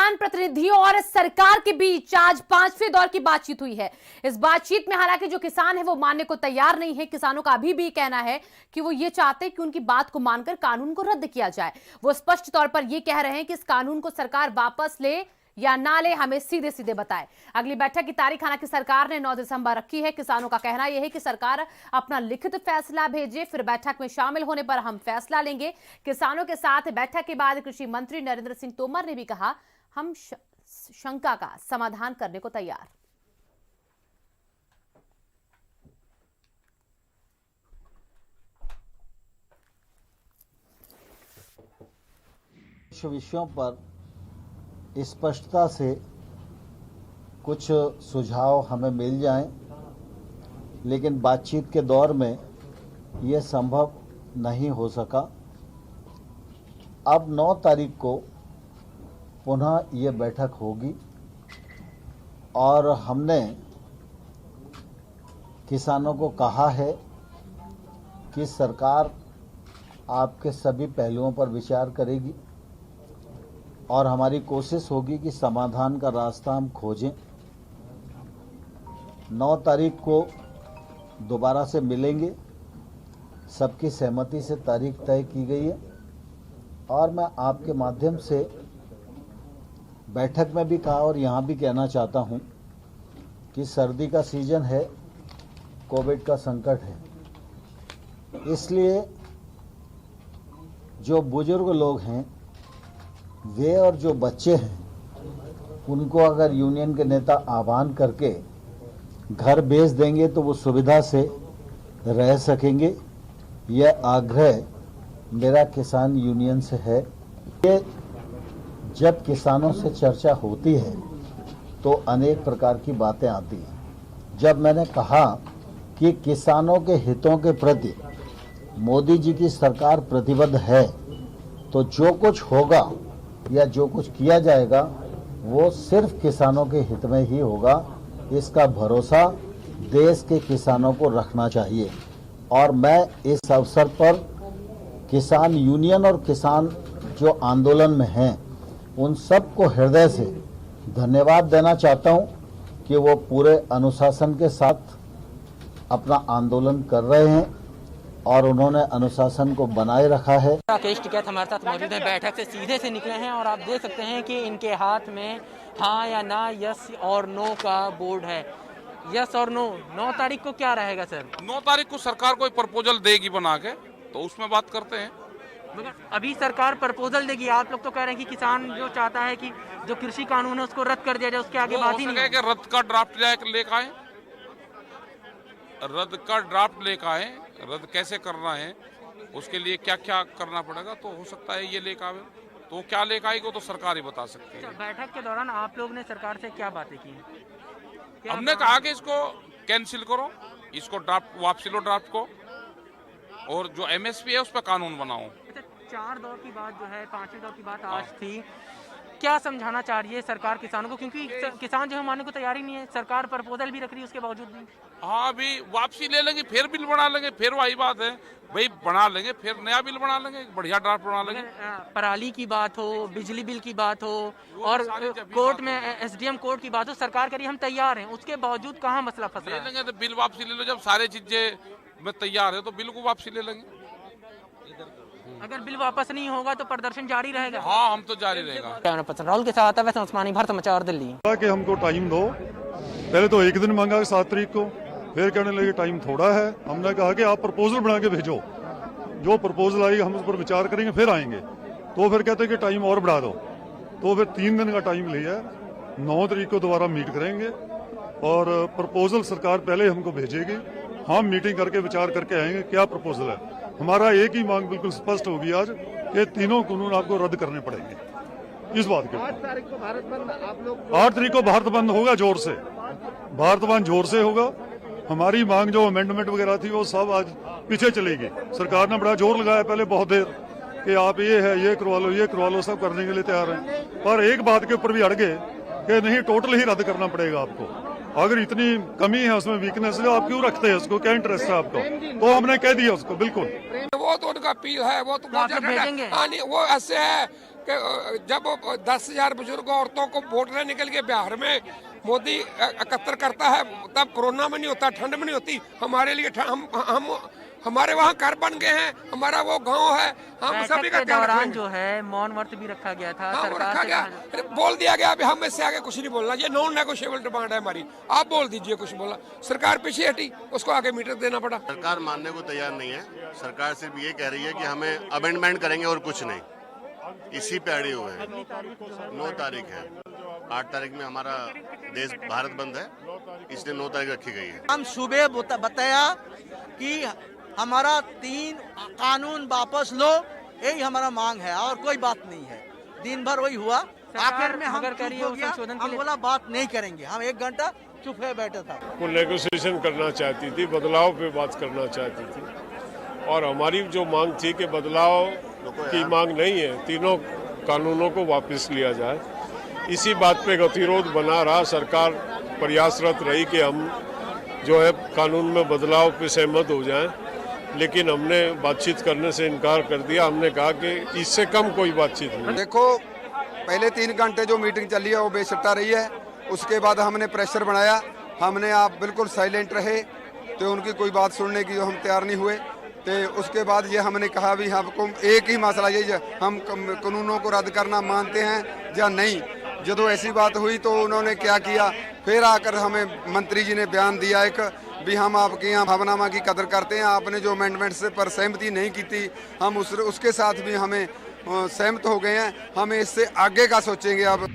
किसान प्रतिनिधियों और सरकार के बीच आज 5वें दौर की बातचीत हुई है। इस बातचीत में हालांकि जो किसान है वो मानने को तैयार नहीं है। किसानों का अभी भी कहना है कि वो ये चाहते हैं कि उनकी बात को मानकर कानून को रद्द किया जाए। वो स्पष्ट तौर पर ये कह रहे हैं कि इस कानून को सरकार वापस ले या ना ले, हमें सीधे सीधे बताए। अगली बैठक की तारीख हालांकि सरकार ने 9 दिसंबर रखी है। किसानों का कहना यह है कि सरकार अपना लिखित फैसला भेजे, फिर बैठक में शामिल होने पर हम फैसला लेंगे। किसानों के साथ बैठक के बाद कृषि मंत्री नरेंद्र सिंह तोमर ने भी कहा, हम शंका का समाधान करने को तैयार। विषयों पर स्पष्टता से कुछ सुझाव हमें मिल जाएं, लेकिन बातचीत के दौर में यह संभव नहीं हो सका। अब 9 तारीख को पुनः ये बैठक होगी और हमने किसानों को कहा है कि सरकार आपके सभी पहलुओं पर विचार करेगी और हमारी कोशिश होगी कि समाधान का रास्ता हम खोजें। 9 तारीख को दोबारा से मिलेंगे, सबकी सहमति से तारीख तय की गई है और मैं आपके माध्यम से बैठक में भी कहा और यहाँ भी कहना चाहता हूँ कि सर्दी का सीजन है, कोविड का संकट है, इसलिए जो बुजुर्ग लोग हैं वे और जो बच्चे हैं उनको अगर यूनियन के नेता आह्वान करके घर भेज देंगे तो वो सुविधा से रह सकेंगे। यह आग्रह मेरा किसान यूनियन से है कि जब किसानों से चर्चा होती है तो अनेक प्रकार की बातें आती हैं। जब मैंने कहा कि किसानों के हितों के प्रति मोदी जी की सरकार प्रतिबद्ध है, तो जो कुछ होगा या जो कुछ किया जाएगा वो सिर्फ किसानों के हित में ही होगा। इसका भरोसा देश के किसानों को रखना चाहिए और मैं इस अवसर पर किसान यूनियन और किसान जो आंदोलन में हैं उन सबको हृदय से धन्यवाद देना चाहता हूं कि वो पूरे अनुशासन के साथ अपना आंदोलन कर रहे हैं और उन्होंने अनुशासन को बनाए रखा है। राकेश टिकैत हमारे साथ मौजूद हैं, बैठक से सीधे से निकले हैं और आप देख सकते हैं कि इनके हाथ में हाँ या ना, यस और नो का बोर्ड है। यस और नो 9 तारीख को क्या रहेगा सर? 9 तारीख को सरकार कोई प्रपोजल देगी बना के, तो उसमें बात करते हैं। मगर अभी सरकार प्रपोजल देगी, आप लोग तो कह रहे हैं कि किसान जो चाहता है कि जो कृषि कानून है उसको रद्द कर दिया जाए, उसके आगे बात ही नहीं है। रद्द का ड्राफ्ट लेकर आए, रद्द का ड्राफ्ट लेकर आए, रद्द कैसे करना है उसके लिए क्या क्या करना पड़ेगा, तो हो सकता है ये लेकर आए। तो क्या लेकर आएगी तो सरकार ही बता सकती है। बैठक के दौरान आप लोग ने सरकार से क्या बातें की? हमने कहा कि इसको कैंसिल करो, इसको ड्राफ्ट वापसी लो ड्राफ्ट को, और जो एमएसपी है उस पर कानून बनाओ। 4 दौर की बात जो है, 5वें दौर की बात आज थी, क्या समझाना चाह रही है सरकार किसानों को? क्योंकि किसान जो है मानने को तैयार ही नहीं है, सरकार प्रपोजल भी रख रही है उसके बावजूद भी। हाँ, अभी वापसी ले लेंगे, फिर बिल बना लेंगे, फिर वही बात है भाई, बना लेंगे, फिर नया बिल बना लेंगे, बढ़िया ड्राफ्ट बना लेंगे। पराली की बात हो, बिजली बिल की बात हो और कोर्ट में एसडीएम कोर्ट की बात हो, सरकार कह रही हम तैयार हैं, उसके बावजूद कहाँ मसला फंस रहा है? ले लेंगे तो बिल वापसी ले लो, जब सारे चीजें में तैयार है तो बिल को वापसी ले लेंगे। अगर बिल वापस नहीं होगा तो प्रदर्शन जारी रहेगा? हाँ, हम तो जारी रहेगा। कैमरा पर्सन राहुल के साथ वैसे उस्मानी, भारत समाचार, दिल्ली। कि हमको टाइम दो, पहले तो एक दिन मांगा 7 तारीख को, फिर कहने लगे टाइम थोड़ा है। हमने कहा कि आप प्रपोजल बना के भेजो, जो प्रपोजल आएगा हम उस पर विचार करेंगे फिर आएंगे। तो फिर कहते कि टाइम और बढ़ा दो, तो फिर 3 दिन का टाइम लिया। 9 तारीख को दोबारा मीट करेंगे और प्रपोजल सरकार पहले हमको भेजेगी, हम मीटिंग करके विचार करके आएंगे क्या प्रपोजल है। हमारा एक ही मांग बिल्कुल स्पष्ट होगी आज कि तीनों कानून आपको रद्द करने पड़ेंगे। इस बात के 8 तारीख को भारत बंद, आप लोग 8 तारीख को भारत बंद होगा, जोर से भारत बंद जोर से होगा। हमारी मांग जो अमेंडमेंट वगैरह थी वो सब आज पीछे चलेगी। सरकार ने बड़ा जोर लगाया पहले बहुत देर कि आप ये है, ये करवा लो, ये करवा लो, सब करने के लिए तैयार हैं, पर एक बात के ऊपर भी अड़ गए कि नहीं, टोटल ही रद्द करना पड़ेगा आपको। अगर इतनी कमी है उसमें, वीकनेस है, आप क्यों रखते हैं उसको, क्या इंटरेस्ट है आपको? तो हमने कह दिया उसको बिल्कुल। वो तो उनका अपील है, वो तो भेजेंगे। वो ऐसे है कि जब 10,000 बुजुर्ग औरतों को वोट निकल के बिहार में मोदी एकत्र करता है, तब कोरोना में नहीं होता, ठंड में नहीं होती। हमारे लिए हम हमारे वहाँ घर बन गए हैं, हमारा वो गांव है, हम सभी का के दौरान जो है मौन व्रत भी रखा गया था। हाँ, सरकार रखा से गया, बोल दिया गया अभी हम इससे आगे कुछ नहीं बोलना, ये नॉन नेगोशिएबल डिमांड है हमारी। आप बोल दीजिए कुछ बोला, सरकार पीछे हटी, उसको आगे मीटर देना पड़ा। सरकार मानने को तैयार नहीं है। सरकार सिर्फ ये कह रही है कि हमें अमेंडमेंट करेंगे और कुछ नहीं, इसी पे अड़े हुए हैं। 9 तारीख है, 8 तारीख में हमारा देश भारत बंद है, इसलिए 9 तारीख रखी गई है। हम सुबह बताया कि हमारा 3 कानून वापस लो, यही हमारा मांग है और कोई बात नहीं है। दिन भर वही हुआ, आखिर में हम चुप हो गया, हम बोला बात नहीं करेंगे। हम 1 घंटा चुप है बैठा था। वो नेगोशिएशन करना चाहती थी, बदलाव पे बात करना चाहती थी, और हमारी जो मांग थी कि बदलाव की मांग नहीं है, तीनों कानूनों को वापस लिया जाए। इसी बात पे गतिरोध बना रहा। सरकार प्रयासरत रही कि हम जो है कानून में बदलाव पे सहमत हो जाएं, लेकिन हमने बातचीत करने से इनकार कर दिया। हमने कहा कि इससे कम कोई बातचीत नहीं। देखो, पहले 3 घंटे जो मीटिंग चली है वो बेसट्टा रही है। उसके बाद हमने प्रेशर बनाया, हमने आप बिल्कुल साइलेंट रहे, तो उनकी कोई बात सुनने की हम तैयार नहीं हुए। तो उसके बाद ये हमने कहा भी हमको एक ही मसला यही है, हम कानूनों को रद्द करना मानते हैं या नहीं। जब ऐसी बात हुई तो उन्होंने क्या किया, फिर आकर हमें मंत्री जी ने बयान दिया एक भी हम आपके यहाँ भावनामा की कदर करते हैं, आपने जो अमेंडमेंट से पर सहमति नहीं की थी, हम उसके साथ भी हमें सहमत हो गए हैं, हमें इससे आगे का सोचेंगे अब।